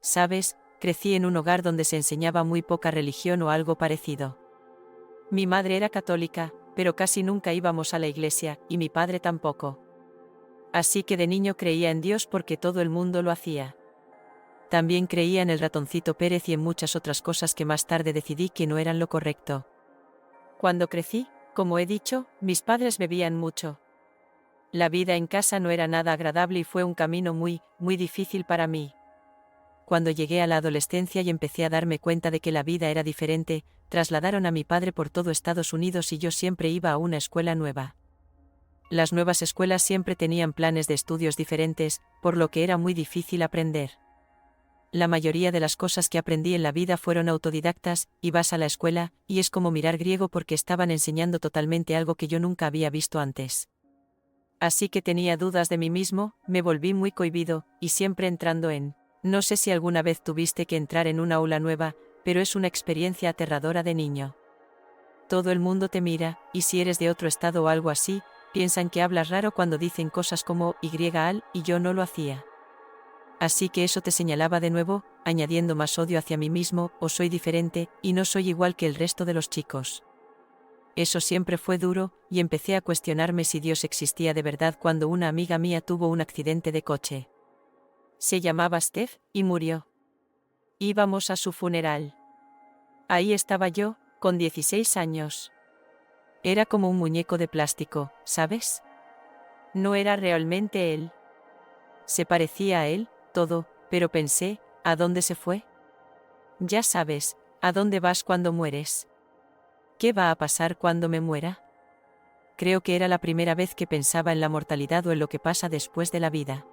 ¿sabes? Crecí en un hogar donde se enseñaba muy poca religión o algo parecido. Mi madre era católica, pero casi nunca íbamos a la iglesia, y mi padre tampoco. Así que de niño creía en Dios porque todo el mundo lo hacía. También creía en el ratoncito Pérez y en muchas otras cosas que más tarde decidí que no eran lo correcto. Cuando crecí, como he dicho, mis padres bebían mucho. La vida en casa no era nada agradable y fue un camino muy difícil para mí. Cuando llegué a la adolescencia y empecé a darme cuenta de que la vida era diferente, trasladaron a mi padre por todo Estados Unidos y yo siempre iba a una escuela nueva. Las nuevas escuelas siempre tenían planes de estudios diferentes, por lo que era muy difícil aprender. La mayoría de las cosas que aprendí en la vida fueron autodidactas, y vas a la escuela, y es como mirar griego porque estaban enseñando totalmente algo que yo nunca había visto antes. Así que tenía dudas de mí mismo, me volví muy cohibido, y siempre entrando en... No sé si alguna vez tuviste que entrar en una aula nueva, pero es una experiencia aterradora de niño. Todo el mundo te mira, y si eres de otro estado o algo así, piensan que hablas raro cuando dicen cosas como y yo no lo hacía. Así que eso te señalaba de nuevo, añadiendo más odio hacia mí mismo, o soy diferente, y no soy igual que el resto de los chicos. Eso siempre fue duro, y empecé a cuestionarme si Dios existía de verdad cuando una amiga mía tuvo un accidente de coche. Se llamaba Steph, y murió. Íbamos a su funeral. Ahí estaba yo, con 16 años. Era como un muñeco de plástico, ¿sabes? No era realmente él. Se parecía a él, todo, pero pensé, ¿a dónde se fue? Ya sabes, ¿a dónde vas cuando mueres? ¿Qué va a pasar cuando me muera? Creo que era la primera vez que pensaba en la mortalidad o en lo que pasa después de la vida.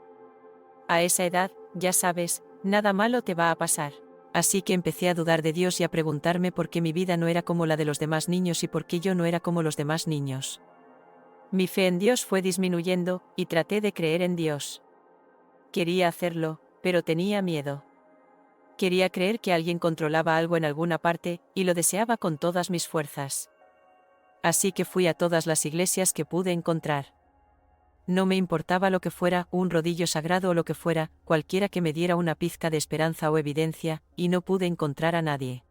A esa edad, ya sabes, nada malo te va a pasar. Así que empecé a dudar de Dios y a preguntarme por qué mi vida no era como la de los demás niños y por qué yo no era como los demás niños. Mi fe en Dios fue disminuyendo, y traté de creer en Dios. Quería hacerlo, pero tenía miedo. Quería creer que alguien controlaba algo en alguna parte, y lo deseaba con todas mis fuerzas. Así que fui a todas las iglesias que pude encontrar. No me importaba lo que fuera, un rodillo sagrado o lo que fuera, cualquiera que me diera una pizca de esperanza o evidencia, y no pude encontrar a nadie.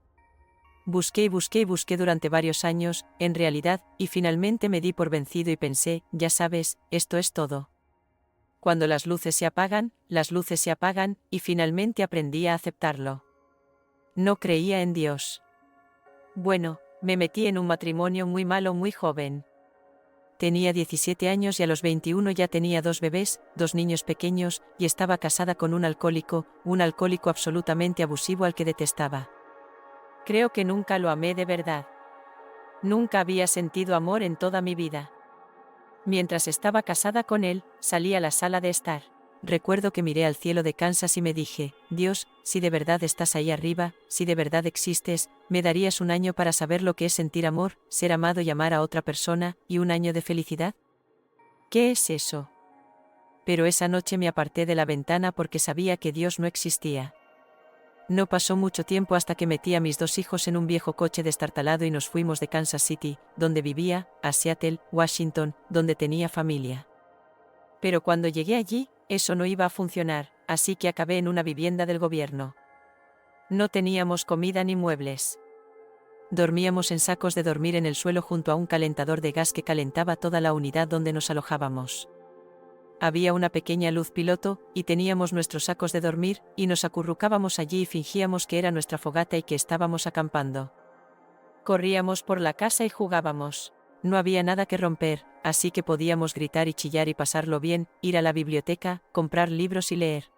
Busqué y busqué y busqué durante varios años, en realidad, y finalmente me di por vencido y pensé, ya sabes, esto es todo. Cuando las luces se apagan, y finalmente aprendí a aceptarlo. No creía en Dios. Bueno, me metí en un matrimonio muy malo muy joven. Tenía 17 años y a los 21 ya tenía 2 bebés, 2 niños pequeños, y estaba casada con un alcohólico absolutamente abusivo al que detestaba. Creo que nunca lo amé de verdad. Nunca había sentido amor en toda mi vida. Mientras estaba casada con él, salí a la sala de estar. Recuerdo que miré al cielo de Kansas y me dije, Dios, si de verdad estás ahí arriba, si de verdad existes, ¿me darías un año para saber lo que es sentir amor, ser amado y amar a otra persona, y un año de felicidad? ¿Qué es eso? Pero esa noche me aparté de la ventana porque sabía que Dios no existía. No pasó mucho tiempo hasta que metí a mis 2 hijos en un viejo coche destartalado y nos fuimos de Kansas City, donde vivía, a Seattle, Washington, donde tenía familia. Pero cuando llegué allí, eso no iba a funcionar, así que acabé en una vivienda del gobierno. No teníamos comida ni muebles. Dormíamos en sacos de dormir en el suelo junto a un calentador de gas que calentaba toda la unidad donde nos alojábamos. Había una pequeña luz piloto, y teníamos nuestros sacos de dormir, y nos acurrucábamos allí y fingíamos que era nuestra fogata y que estábamos acampando. Corríamos por la casa y jugábamos. No había nada que romper, así que podíamos gritar y chillar y pasarlo bien, ir a la biblioteca, comprar libros y leer.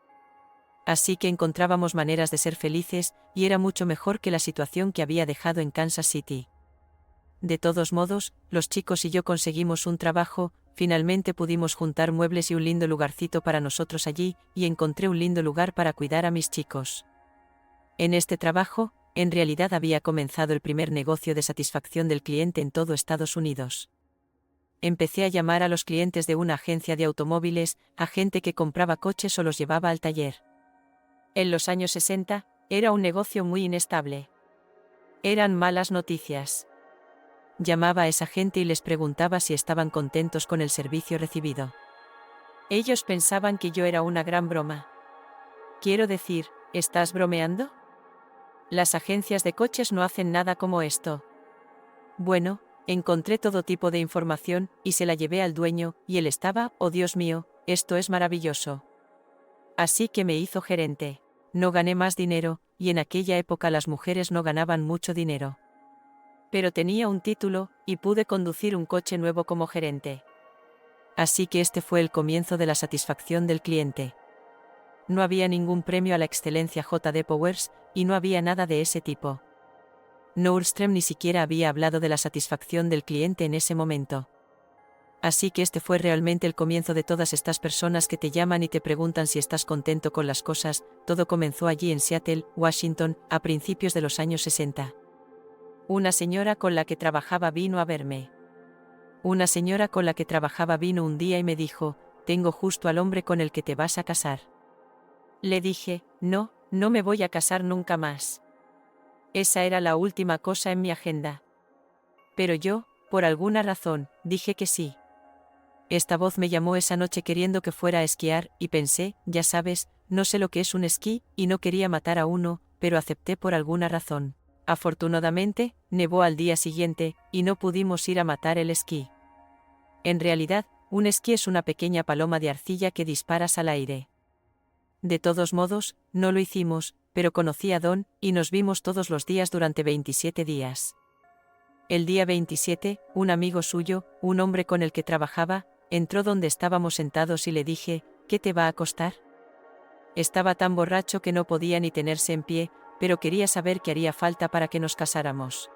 Así que encontrábamos maneras de ser felices, y era mucho mejor que la situación que había dejado en Kansas City. De todos modos, los chicos y yo conseguimos un trabajo, finalmente pudimos juntar muebles y un lindo lugarcito para nosotros allí, y encontré un lindo lugar para cuidar a mis chicos. En este trabajo, en realidad había comenzado el primer negocio de satisfacción del cliente en todo Estados Unidos. Empecé a llamar a los clientes de una agencia de automóviles, a gente que compraba coches o los llevaba al taller. En los años 60, era un negocio muy inestable. Eran malas noticias. Llamaba a esa gente y les preguntaba si estaban contentos con el servicio recibido. Ellos pensaban que yo era una gran broma. Quiero decir, ¿Estás bromeando? Las agencias de coches no hacen nada como esto. Bueno, encontré todo tipo de información, y se la llevé al dueño, y él estaba, oh Dios mío, esto es maravilloso. Así que me hizo gerente. No gané más dinero, y en aquella época las mujeres no ganaban mucho dinero. Pero tenía un título, y pude conducir un coche nuevo como gerente. Así que este fue el comienzo de la satisfacción del cliente. No había ningún premio a la excelencia J.D. Powers, y no había nada de ese tipo. Nordstrom ni siquiera había hablado de la satisfacción del cliente en ese momento. Así que este fue realmente el comienzo de todas estas personas que te llaman y te preguntan si estás contento con las cosas. Todo comenzó allí en Seattle, Washington, a principios de los años 60. Una señora con la que trabajaba vino a verme. Una señora con la que trabajaba vino un día y me dijo, tengo justo al hombre con el que te vas a casar. Le dije, no, no me voy a casar nunca más. Esa era la última cosa en mi agenda. Pero yo, por alguna razón, dije que sí. Esta voz me llamó esa noche queriendo que fuera a esquiar, y pensé, ya sabes, no sé lo que es un esquí, y no quería matar a uno, pero acepté por alguna razón. Afortunadamente, nevó al día siguiente, y no pudimos ir a matar el esquí. En realidad, un esquí es una pequeña paloma de arcilla que disparas al aire. De todos modos, no lo hicimos, pero conocí a Don, y nos vimos todos los días durante 27 días. El día 27, un amigo suyo, un hombre con el que trabajaba, entró donde estábamos sentados y le dije, ¿qué te va a costar? Estaba tan borracho que no podía ni tenerse en pie, pero quería saber qué haría falta para que nos casáramos.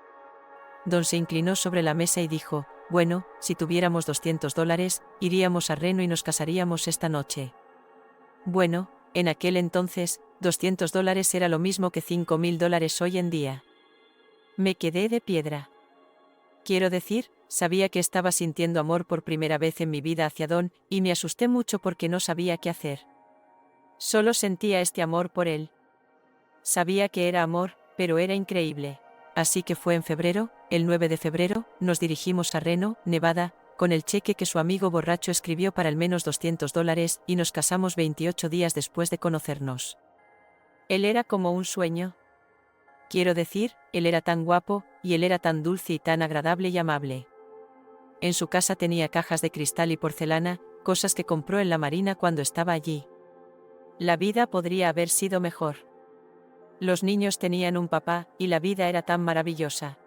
Don se inclinó sobre la mesa y dijo, bueno, si tuviéramos $200, iríamos a Reno y nos casaríamos esta noche. Bueno, en aquel entonces, $200 era lo mismo que $5.000 hoy en día. Me quedé de piedra. Quiero decir, sabía que estaba sintiendo amor por primera vez en mi vida hacia Don, y me asusté mucho porque no sabía qué hacer. Solo sentía este amor por él. Sabía que era amor, pero era increíble. Así que fue en febrero, el 9 de febrero, nos dirigimos a Reno, Nevada, con el cheque que su amigo borracho escribió para al menos $200, y nos casamos 28 días después de conocernos. Él era como un sueño. Quiero decir, él era tan guapo, y él era tan dulce y tan agradable y amable. En su casa tenía cajas de cristal y porcelana, cosas que compró en la marina cuando estaba allí. La vida podría haber sido mejor. Los niños tenían un papá, y la vida era tan maravillosa.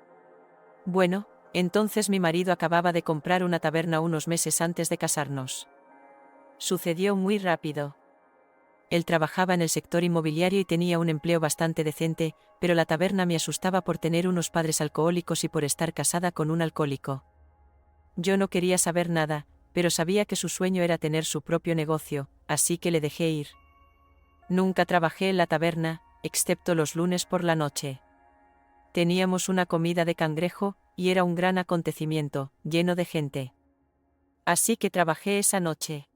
Bueno, entonces mi marido acababa de comprar una taberna unos meses antes de casarnos. Sucedió muy rápido. Él trabajaba en el sector inmobiliario y tenía un empleo bastante decente, pero la taberna me asustaba por tener unos padres alcohólicos y por estar casada con un alcohólico. Yo no quería saber nada, pero sabía que su sueño era tener su propio negocio, así que le dejé ir. Nunca trabajé en la taberna, excepto los lunes por la noche. Teníamos una comida de cangrejo, y era un gran acontecimiento, lleno de gente. Así que trabajé esa noche.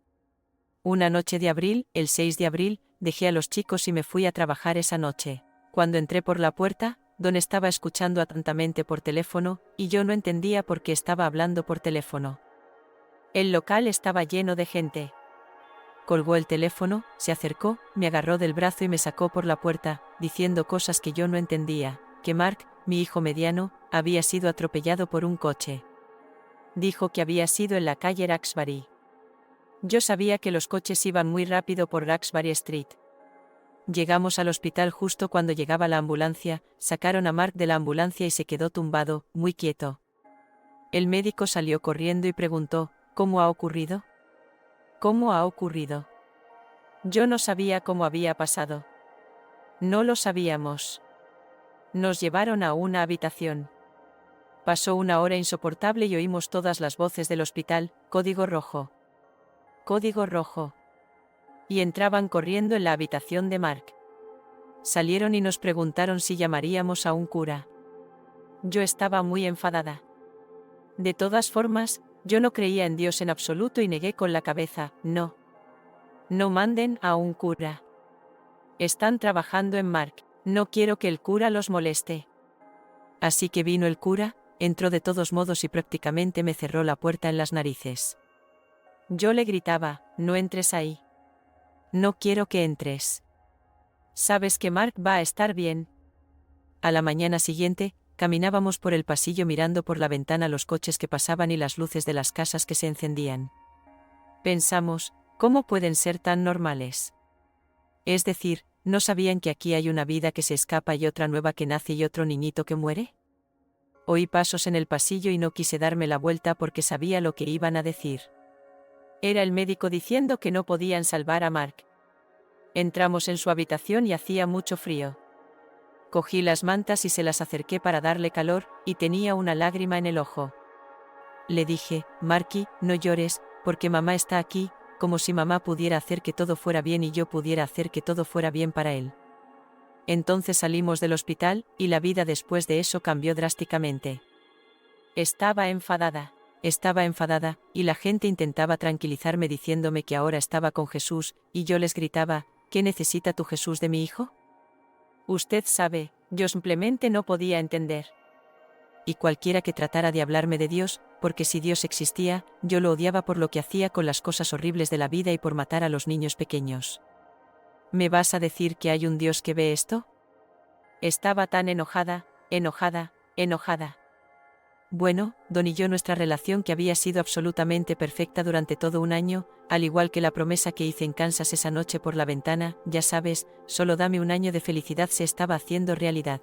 Una noche de abril, el 6 de abril, dejé a los chicos y me fui a trabajar esa noche. Cuando entré por la puerta, Don estaba escuchando atentamente por teléfono, y yo no entendía por qué estaba hablando por teléfono. El local estaba lleno de gente. Colgó el teléfono, se acercó, me agarró del brazo y me sacó por la puerta, diciendo cosas que yo no entendía, que Mark, mi hijo mediano, había sido atropellado por un coche. Dijo que había sido en la calle Raxbury. Yo sabía que los coches iban muy rápido por Raxbury Street. Llegamos al hospital justo cuando llegaba la ambulancia, sacaron a Mark de la ambulancia y se quedó tumbado, muy quieto. El médico salió corriendo y preguntó, ¿cómo ha ocurrido? ¿Cómo ha ocurrido? Yo no sabía cómo había pasado. No lo sabíamos. Nos llevaron a una habitación. Pasó una hora insoportable y oímos todas las voces del hospital, código rojo. Código rojo. Y entraban corriendo en la habitación de Mark. Salieron y nos preguntaron si llamaríamos a un cura. Yo estaba muy enfadada. De todas formas, yo no creía en Dios en absoluto y negué con la cabeza, no. No manden a un cura. Están trabajando en Mark, no quiero que el cura los moleste. Así que vino el cura, entró de todos modos y prácticamente me cerró la puerta en las narices. Yo le gritaba, no entres ahí. No quiero que entres. Sabes que Mark va a estar bien. A la mañana siguiente, caminábamos por el pasillo mirando por la ventana los coches que pasaban y las luces de las casas que se encendían. Pensamos, ¿cómo pueden ser tan normales? Es decir, ¿no sabían que aquí hay una vida que se escapa y otra nueva que nace y otro niñito que muere? Oí pasos en el pasillo y no quise darme la vuelta porque sabía lo que iban a decir. Era el médico diciendo que no podían salvar a Mark. Entramos en su habitación y hacía mucho frío. Cogí las mantas y se las acerqué para darle calor, y tenía una lágrima en el ojo. Le dije, Marky, no llores, porque mamá está aquí, como si mamá pudiera hacer que todo fuera bien y yo pudiera hacer que todo fuera bien para él. Entonces salimos del hospital, y la vida después de eso cambió drásticamente. Estaba enfadada, y la gente intentaba tranquilizarme diciéndome que ahora estaba con Jesús, y yo les gritaba, ¿qué necesita tu Jesús de mi hijo? Usted sabe, yo simplemente no podía entender. Y cualquiera que tratara de hablarme de Dios, porque si Dios existía, yo lo odiaba por lo que hacía con las cosas horribles de la vida y por matar a los niños pequeños. ¿Me vas a decir que hay un Dios que ve esto? Estaba tan enojada. Bueno, Don y yo nuestra relación que había sido absolutamente perfecta durante todo un año, al igual que la promesa que hice en Kansas esa noche por la ventana, ya sabes, solo dame un año de felicidad se estaba haciendo realidad.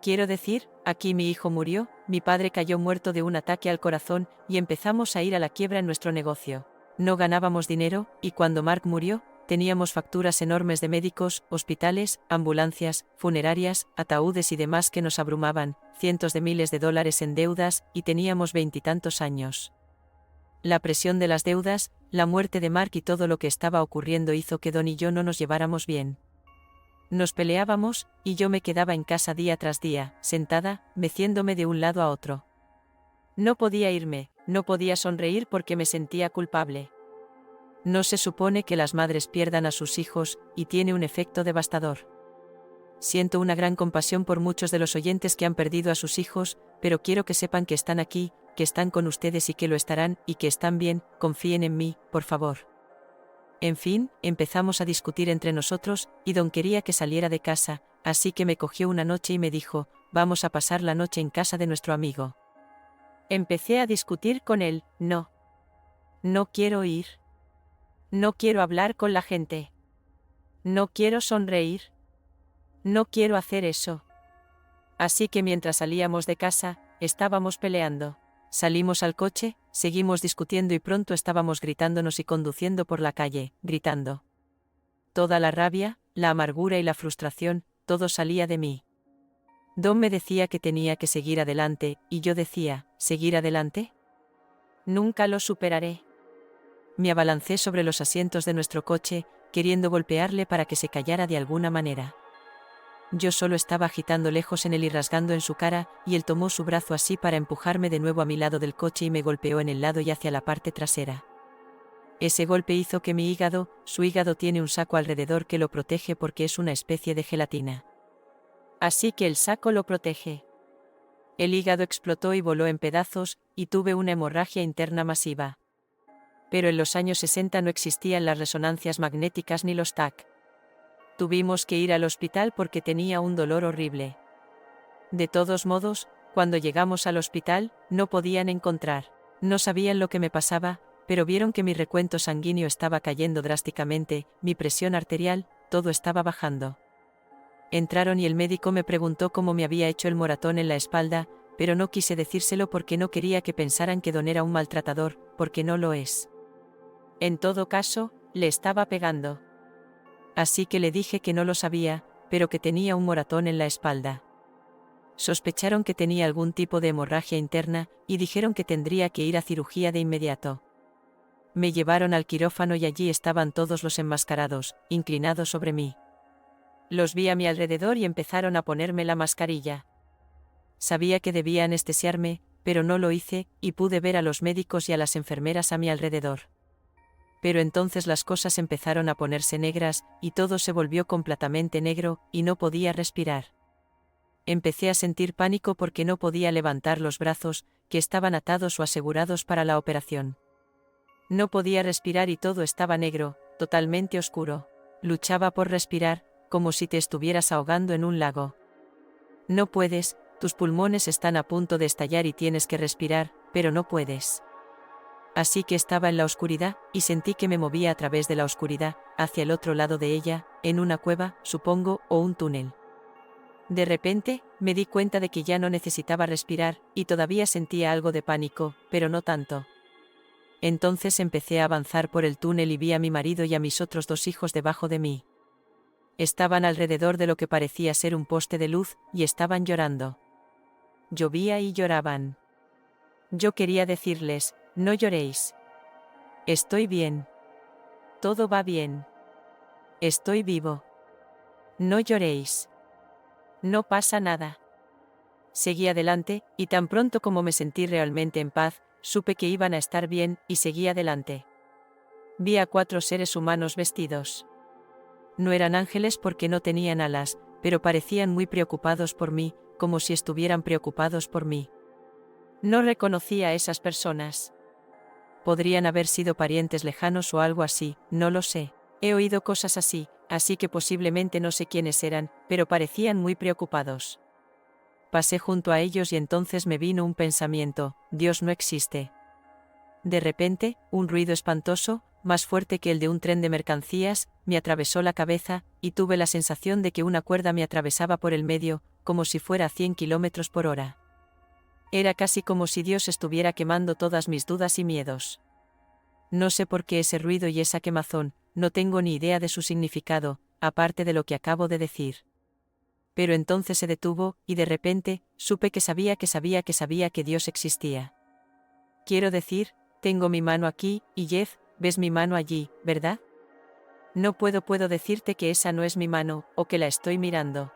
Quiero decir, aquí mi hijo murió, mi padre cayó muerto de un ataque al corazón, y empezamos a ir a la quiebra en nuestro negocio. No ganábamos dinero, y cuando Mark murió, teníamos facturas enormes de médicos, hospitales, ambulancias, funerarias, ataúdes y demás que nos abrumaban, cientos de miles de dólares en deudas, y teníamos 20 y tantos años. La presión de las deudas, la muerte de Mark y todo lo que estaba ocurriendo hizo que Don y yo no nos lleváramos bien. Nos peleábamos, y yo me quedaba en casa día tras día, sentada, meciéndome de un lado a otro. No podía irme, no podía sonreír porque me sentía culpable. No se supone que las madres pierdan a sus hijos, y tiene un efecto devastador. Siento una gran compasión por muchos de los oyentes que han perdido a sus hijos, pero quiero que sepan que están aquí, que están con ustedes y que lo estarán, y que están bien, confíen en mí, por favor. En fin, empezamos a discutir entre nosotros, y Don quería que saliera de casa, así que me cogió una noche y me dijo, vamos a pasar la noche en casa de nuestro amigo. Empecé a discutir con él, no quiero ir. No quiero hablar con la gente. No quiero sonreír. No quiero hacer eso. Así que mientras salíamos de casa, estábamos peleando. Salimos al coche, seguimos discutiendo y pronto estábamos gritándonos y conduciendo por la calle, gritando. Toda la rabia, la amargura y la frustración, todo salía de mí. Don me decía que tenía que seguir adelante, y yo decía, ¿seguir adelante? Nunca lo superaré. Me abalancé sobre los asientos de nuestro coche, queriendo golpearle para que se callara de alguna manera. Yo solo estaba agitando lejos en él y rasgando en su cara, y él tomó su brazo así para empujarme de nuevo a mi lado del coche y me golpeó en el lado y hacia la parte trasera. Ese golpe hizo que mi hígado, su hígado tiene un saco alrededor que lo protege porque es una especie de gelatina. Así que el saco lo protege. El hígado explotó y voló en pedazos, y tuve una hemorragia interna masiva. Pero en los años 60 no existían las resonancias magnéticas ni los TAC. Tuvimos que ir al hospital porque tenía un dolor horrible. De todos modos, cuando llegamos al hospital, no podían encontrar. No sabían lo que me pasaba, pero vieron que mi recuento sanguíneo estaba cayendo drásticamente, mi presión arterial, todo estaba bajando. Entraron y el médico me preguntó cómo me había hecho el moratón en la espalda, pero no quise decírselo porque no quería que pensaran que Don era un maltratador, porque no lo es. En todo caso, le estaba pegando. Así que le dije que no lo sabía, pero que tenía un moratón en la espalda. Sospecharon que tenía algún tipo de hemorragia interna, y dijeron que tendría que ir a cirugía de inmediato. Me llevaron al quirófano y allí estaban todos los enmascarados, inclinados sobre mí. Los vi a mi alrededor y empezaron a ponerme la mascarilla. Sabía que debía anestesiarme, pero no lo hice, y pude ver a los médicos y a las enfermeras a mi alrededor. Pero entonces las cosas empezaron a ponerse negras, y todo se volvió completamente negro, y no podía respirar. Empecé a sentir pánico porque no podía levantar los brazos, que estaban atados o asegurados para la operación. No podía respirar y todo estaba negro, totalmente oscuro. Luchaba por respirar, como si te estuvieras ahogando en un lago. No puedes, tus pulmones están a punto de estallar y tienes que respirar, pero no puedes. Así que estaba en la oscuridad, y sentí que me movía a través de la oscuridad, hacia el otro lado de ella, en una cueva, supongo, o un túnel. De repente, me di cuenta de que ya no necesitaba respirar, y todavía sentía algo de pánico, pero no tanto. Entonces empecé a avanzar por el túnel y vi a mi marido y a mis otros 2 hijos debajo de mí. Estaban alrededor de lo que parecía ser un poste de luz, y estaban llorando. Llovía y lloraban. Yo quería decirles, no lloréis. Estoy bien. Todo va bien. Estoy vivo. No lloréis. No pasa nada. Seguí adelante, y tan pronto como me sentí realmente en paz, supe que iban a estar bien, y seguí adelante. Vi a 4 seres humanos vestidos. No eran ángeles porque no tenían alas, pero parecían muy preocupados por mí, como si estuvieran preocupados por mí. No reconocí a esas personas. Podrían haber sido parientes lejanos o algo así, no lo sé. He oído cosas así, así que posiblemente no sé quiénes eran, pero parecían muy preocupados. Pasé junto a ellos y entonces me vino un pensamiento: Dios no existe. De repente, un ruido espantoso, más fuerte que el de un tren de mercancías, me atravesó la cabeza, y tuve la sensación de que una cuerda me atravesaba por el medio, como si fuera a 100 kilómetros por hora. Era casi como si Dios estuviera quemando todas mis dudas y miedos. No sé por qué ese ruido y esa quemazón, no tengo ni idea de su significado, aparte de lo que acabo de decir. Pero entonces se detuvo, y de repente, supe que sabía que Dios existía. Quiero decir, tengo mi mano aquí, y Jeff, ves mi mano allí, ¿verdad? No puedo decirte que esa no es mi mano, o que la estoy mirando.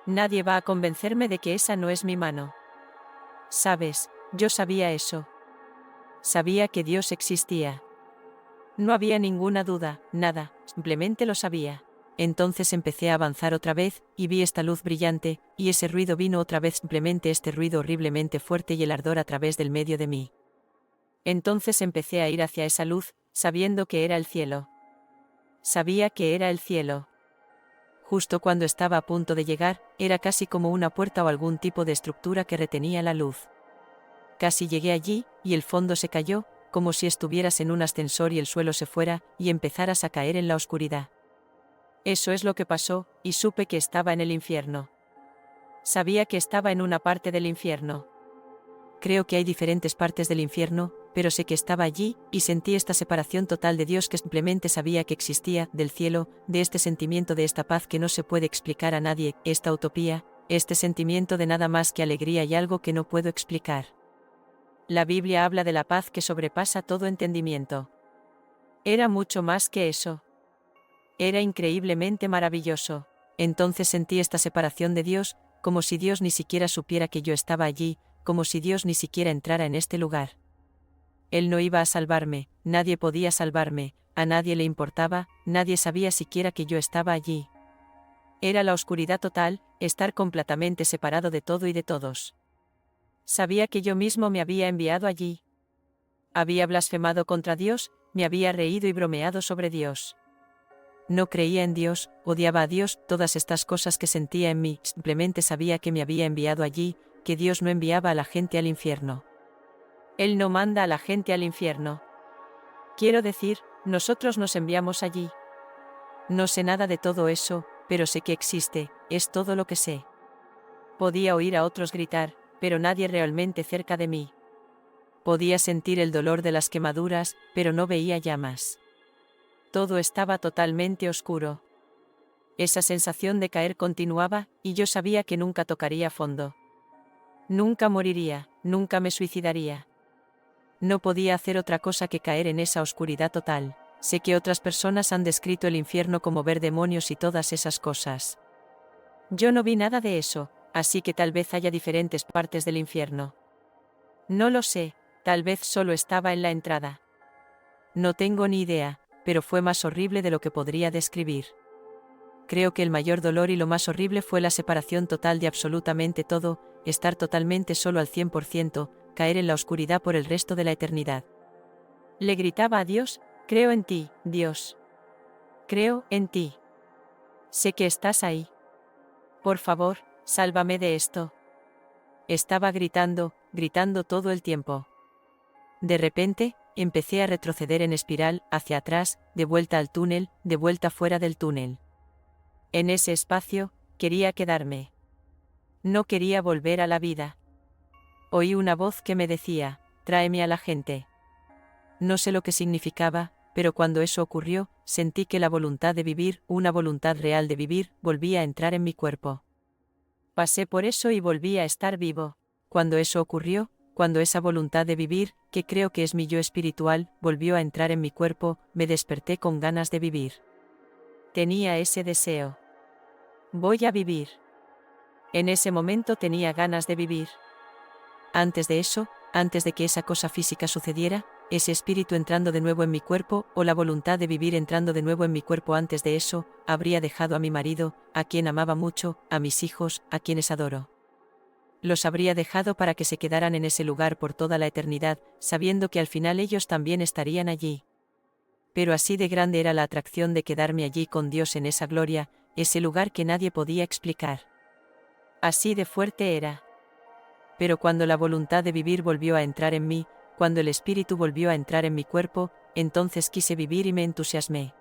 Nadie va a convencerme de que esa no es mi mano. Sabes, yo sabía eso. Sabía que Dios existía. No había ninguna duda, nada, simplemente lo sabía. Entonces empecé a avanzar otra vez, y vi esta luz brillante, y ese ruido vino otra vez, simplemente este ruido horriblemente fuerte y el ardor a través del medio de mí. Entonces empecé a ir hacia esa luz, sabiendo que era el cielo. Sabía que era el cielo. Justo cuando estaba a punto de llegar, era casi como una puerta o algún tipo de estructura que retenía la luz. Casi llegué allí, y el fondo se cayó, como si estuvieras en un ascensor y el suelo se fuera, y empezaras a caer en la oscuridad. Eso es lo que pasó, y supe que estaba en el infierno. Sabía que estaba en una parte del infierno. Creo que hay diferentes partes del infierno, pero sé que estaba allí, y sentí esta separación total de Dios que simplemente sabía que existía, del cielo, de este sentimiento de esta paz que no se puede explicar a nadie, esta utopía, este sentimiento de nada más que alegría y algo que no puedo explicar. La Biblia habla de la paz que sobrepasa todo entendimiento. Era mucho más que eso. Era increíblemente maravilloso. Entonces sentí esta separación de Dios, como si Dios ni siquiera supiera que yo estaba allí, como si Dios ni siquiera entrara en este lugar. Él no iba a salvarme, nadie podía salvarme, a nadie le importaba, nadie sabía siquiera que yo estaba allí. Era la oscuridad total, estar completamente separado de todo y de todos. Sabía que yo mismo me había enviado allí. Había blasfemado contra Dios, me había reído y bromeado sobre Dios. No creía en Dios, odiaba a Dios, todas estas cosas que sentía en mí, simplemente sabía que me había enviado allí, que Dios no enviaba a la gente al infierno. Él no manda a la gente al infierno. Quiero decir, nosotros nos enviamos allí. No sé nada de todo eso, pero sé que existe, es todo lo que sé. Podía oír a otros gritar, pero nadie realmente cerca de mí. Podía sentir el dolor de las quemaduras, pero no veía llamas. Todo estaba totalmente oscuro. Esa sensación de caer continuaba, y yo sabía que nunca tocaría fondo. Nunca moriría, nunca me suicidaría. No podía hacer otra cosa que caer en esa oscuridad total. Sé que otras personas han descrito el infierno como ver demonios y todas esas cosas. Yo no vi nada de eso, así que tal vez haya diferentes partes del infierno. No lo sé, tal vez solo estaba en la entrada. No tengo ni idea, pero fue más horrible de lo que podría describir. Creo que el mayor dolor y lo más horrible fue la separación total de absolutamente todo, estar totalmente solo al 100%, caer en la oscuridad por el resto de la eternidad. Le gritaba a Dios: creo en ti, Dios. Creo en ti. Sé que estás ahí. Por favor, sálvame de esto. Estaba gritando, gritando todo el tiempo. De repente, empecé a retroceder en espiral, hacia atrás, de vuelta al túnel, de vuelta fuera del túnel. En ese espacio, quería quedarme. No quería volver a la vida. Oí una voz que me decía, tráeme a la gente. No sé lo que significaba, pero cuando eso ocurrió, sentí que la voluntad de vivir, una voluntad real de vivir, volvía a entrar en mi cuerpo. Pasé por eso y volví a estar vivo. Cuando eso ocurrió, cuando esa voluntad de vivir, que creo que es mi yo espiritual, volvió a entrar en mi cuerpo, me desperté con ganas de vivir. Tenía ese deseo. Voy a vivir. En ese momento tenía ganas de vivir. Antes de eso, antes de que esa cosa física sucediera, ese espíritu entrando de nuevo en mi cuerpo, o la voluntad de vivir entrando de nuevo en mi cuerpo antes de eso, habría dejado a mi marido, a quien amaba mucho, a mis hijos, a quienes adoro. Los habría dejado para que se quedaran en ese lugar por toda la eternidad, sabiendo que al final ellos también estarían allí. Pero así de grande era la atracción de quedarme allí con Dios en esa gloria, ese lugar que nadie podía explicar. Así de fuerte era. Pero cuando la voluntad de vivir volvió a entrar en mí, cuando el espíritu volvió a entrar en mi cuerpo, entonces quise vivir y me entusiasmé.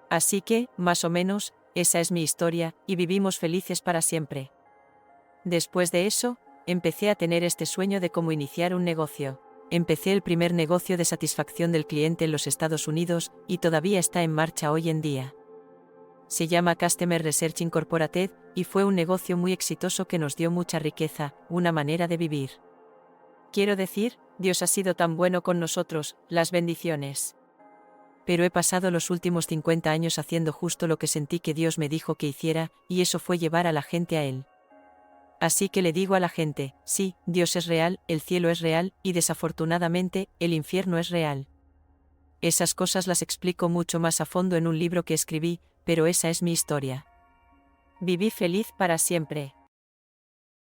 Así que, más o menos, esa es mi historia, y vivimos felices para siempre. Después de eso, empecé a tener este sueño de cómo iniciar un negocio. Empecé el primer negocio de satisfacción del cliente en los Estados Unidos, y todavía está en marcha hoy en día. Se llama Customer Research Incorporated, y fue un negocio muy exitoso que nos dio mucha riqueza, una manera de vivir. Quiero decir, Dios ha sido tan bueno con nosotros, las bendiciones. Pero he pasado los últimos 50 años haciendo justo lo que sentí que Dios me dijo que hiciera, y eso fue llevar a la gente a Él. Así que le digo a la gente, sí, Dios es real, el cielo es real, y desafortunadamente, el infierno es real. Esas cosas las explico mucho más a fondo en un libro que escribí, pero esa es mi historia. Viví feliz para siempre.